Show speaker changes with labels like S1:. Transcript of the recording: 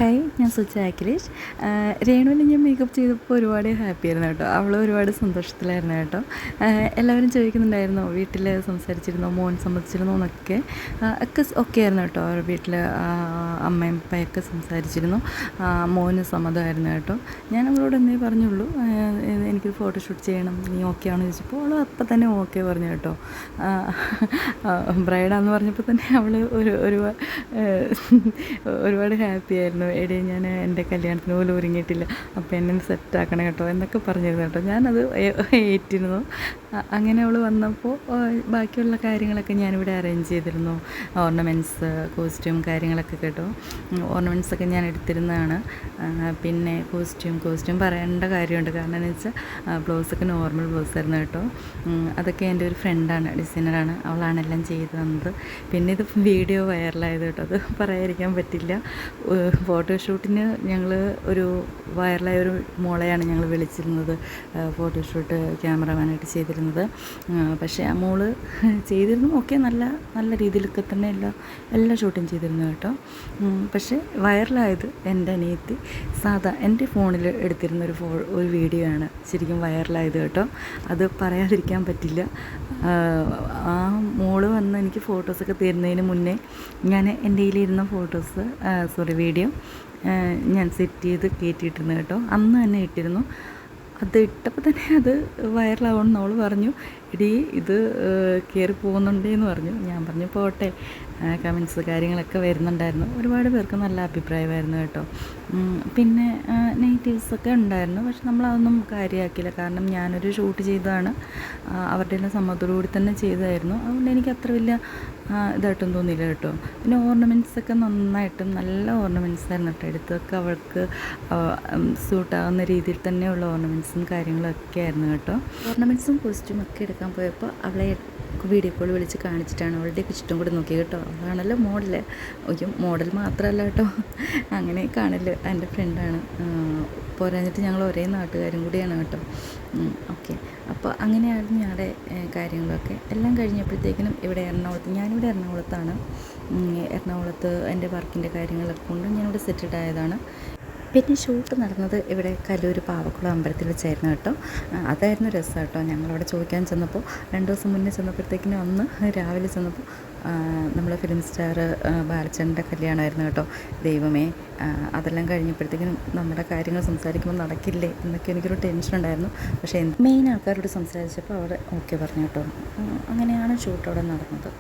S1: Hi, ഞാൻ സുജ അഖിലേഷ്. രേണുവിനെ ഞാൻ makeup ചെയ്തപ്പോൾ ഒരുപാട് ഹാപ്പി ആയിരുന്നു കേട്ടോ. അവൾ ഒരുപാട് സന്തോഷത്തിലായിരുന്നു കേട്ടോ. എല്ലാവരും ചോദിക്കുന്നുണ്ടായിരുന്നു വീട്ടിൽ സംസാരിച്ചിരുന്നോ, മോൻ സമ്മതിച്ചിരുന്നോ എന്നൊക്കെ. ഒക്കെ ആയിരുന്നു കേട്ടോ. അവർ വീട്ടിൽ അമ്മയും അപ്പയൊക്കെ സംസാരിച്ചിരുന്നു. മോന് സമ്മതമായിരുന്നു കേട്ടോ. ഞാൻ അവളോട് എന്നേ പറഞ്ഞുള്ളൂ, എനിക്ക് ഫോട്ടോഷൂട്ട് ചെയ്യണം, നീ ഓക്കെ ആണെന്ന് ചോദിച്ചപ്പോൾ അവൾ അപ്പം തന്നെ ഓക്കെ പറഞ്ഞു കേട്ടോ. ബ്രൈഡാന്ന് പറഞ്ഞപ്പോൾ തന്നെ അവൾ ഒരുപാട് ഹാപ്പി ആയിരുന്നു. എടേ, ഞാൻ എൻ്റെ കല്യാണത്തിന് പോലും ഒരുങ്ങിയിട്ടില്ല, അപ്പോൾ എന്നെ സെറ്റാക്കണം കേട്ടോ എന്നൊക്കെ പറഞ്ഞിരുന്നു കേട്ടോ. ഞാനത് ഏറ്റിരുന്നു. അങ്ങനെ അവൾ വന്നപ്പോൾ ബാക്കിയുള്ള കാര്യങ്ങളൊക്കെ ഞാനിവിടെ അറേഞ്ച് ചെയ്തിരുന്നു. ഓർണമെൻറ്റ്സ്, കോസ്റ്റ്യൂം കാര്യങ്ങളൊക്കെ കേട്ടോ. ഓർണമെൻറ്റ്സൊക്കെ ഞാൻ എടുത്തിരുന്നതാണ്. പിന്നെ കോസ്റ്റ്യൂം പറയേണ്ട കാര്യമുണ്ട്. കാരണം എന്ന് വെച്ചാൽ ബ്ലൗസൊക്കെ നോർമൽ ബ്ലൗസായിരുന്നു കേട്ടോ. അതൊക്കെ എൻ്റെ ഒരു ഫ്രണ്ടാണ്, ഡിസൈനറാണ്, അവളാണ് എല്ലാം ചെയ്തു തന്നത്. പിന്നെ ഇത് വീഡിയോ വൈറലായത് കേട്ടോ, അത് പറയാതിരിക്കാൻ പറ്റില്ല. ഫോട്ടോഷൂട്ടിന് ഞങ്ങൾ ഒരു വൈറലായ ഒരു മോളെയാണ് ഞങ്ങൾ വിളിച്ചിരുന്നത് ഫോട്ടോഷൂട്ട് ക്യാമറമാനായിട്ട് ചെയ്തിരുന്നത്. പക്ഷേ ആ മോള് ചെയ്തിരുന്നു ഒക്കെ നല്ല രീതിയിലൊക്കെ തന്നെ എല്ലാ ഷൂട്ടും ചെയ്തിരുന്നു കേട്ടോ. പക്ഷേ വൈറലായത് എൻ്റെ അനിയത്തി സാധാ എൻ്റെ ഫോണിൽ എടുത്തിരുന്ന ഒരു വീഡിയോ ആണ് ശരിക്കും വൈറലായത് കേട്ടോ. അത് പറയാതിരിക്കാൻ പറ്റില്ല. ആ മോള് വന്ന് എനിക്ക് ഫോട്ടോസൊക്കെ തരുന്നതിന് മുന്നേ ഞാൻ എൻ്റെ കയ്യിലിരുന്ന വീഡിയോ ഞാൻ സെറ്റ് ചെയ്ത് കയറ്റിയിട്ടിരുന്നു കേട്ടോ. അന്ന് തന്നെ ഇട്ടിരുന്നു. അത് ഇട്ടപ്പോൾ തന്നെ അത് വൈറലാവുമെന്ന് അവൾ പറഞ്ഞു, എടീ ഇത് കയറി പോകുന്നുണ്ടേന്ന് പറഞ്ഞു. ഞാൻ പറഞ്ഞു പോട്ടെ. കമൻസ് കാര്യങ്ങളൊക്കെ വരുന്നുണ്ടായിരുന്നു. ഒരുപാട് പേർക്ക് നല്ല അഭിപ്രായമായിരുന്നു കേട്ടോ. പിന്നെ നെഗറ്റീവ്സൊക്കെ ഉണ്ടായിരുന്നു. പക്ഷെ നമ്മളതൊന്നും കാര്യമാക്കില്ല. കാരണം ഞാനൊരു ഷൂട്ട് ചെയ്തതാണ്, അവരുടെ എല്ലാം സമ്മതത്തോടുകൂടി തന്നെ ചെയ്തതായിരുന്നു. അതുകൊണ്ട് എനിക്ക് അത്ര വലിയ ഇതായിട്ടും തോന്നിയില്ല കേട്ടോ. പിന്നെ ഓർണമെൻറ്റ്സൊക്കെ നല്ല ഓർണമെൻറ്റ്സ് ആയിരുന്നു കേട്ടോ. എടുത്തൊക്കെ അവൾക്ക് സൂട്ടാവുന്ന രീതിയിൽ തന്നെയുള്ള ഓർണമെൻറ്റ്സും കാര്യങ്ങളൊക്കെ ആയിരുന്നു കേട്ടോ. ഓർണമെൻറ്റ്സും കോസ്റ്റ്യൂമൊക്കെ എടുക്കാൻ പോയപ്പോൾ അവളെ വീഡിയോ കോൾ വിളിച്ച് കാണിച്ചിട്ടാണ് അവളുടെയൊക്കെ ഇഷ്ടം കൂടി നോക്കി കേട്ടോ. അവളാണല്ലോ മോഡല്. മോഡൽ മാത്രമല്ല കേട്ടോ, അങ്ങനെ കാണല്. എൻ്റെ ഫ്രണ്ടാണ്. പോരാഞ്ഞിട്ട് ഞങ്ങൾ ഒരേ നാട്ടുകാരും കൂടിയാണ് കേട്ടോ. ഓക്കെ, അപ്പോൾ അങ്ങനെയായിരുന്നു ഞങ്ങളുടെ കാര്യങ്ങളൊക്കെ. എല്ലാം കഴിഞ്ഞപ്പോഴത്തേക്കിനും ഞാനിവിടെ എറണാകുളത്താണ്. എറണാകുളത്ത് എൻ്റെ വർക്കിൻ്റെ കാര്യങ്ങളൊക്കെ കൊണ്ട് ഞാനിവിടെ സെറ്റിൽഡ് ആയതാണ്. പിന്നെ ഷൂട്ട് നടന്നത് ഇവിടെ കലൂർ പാവക്കുളം അമ്പലത്തിൽ വെച്ചായിരുന്നു കേട്ടോ. അതായിരുന്നു രസം കേട്ടോ. ഞങ്ങളവിടെ ചോദിക്കാൻ ചെന്നപ്പോൾ 2 ദിവസം മുന്നേ ചെന്നപ്പോഴത്തേക്കിനും അന്ന് രാവിലെ ചെന്നപ്പോൾ നമ്മൾ ഫിലിം സ്റ്റാർ ബാലചന്ദ്രൻ്റെ കല്യാണമായിരുന്നു കേട്ടോ. ദൈവമേ, അതെല്ലാം കഴിഞ്ഞപ്പോഴത്തേക്കിനും നമ്മുടെ കാര്യങ്ങൾ സംസാരിക്കുമ്പോൾ നടക്കില്ലേ എന്നൊക്കെ എനിക്കൊരു ടെൻഷൻ ഉണ്ടായിരുന്നു. പക്ഷേ മെയിൻ ആൾക്കാരോട് സംസാരിച്ചപ്പോൾ അവിടെ ഓക്കെ പറഞ്ഞു കേട്ടോ. അങ്ങനെയാണ് ഷൂട്ട് അവിടെ നടന്നത്.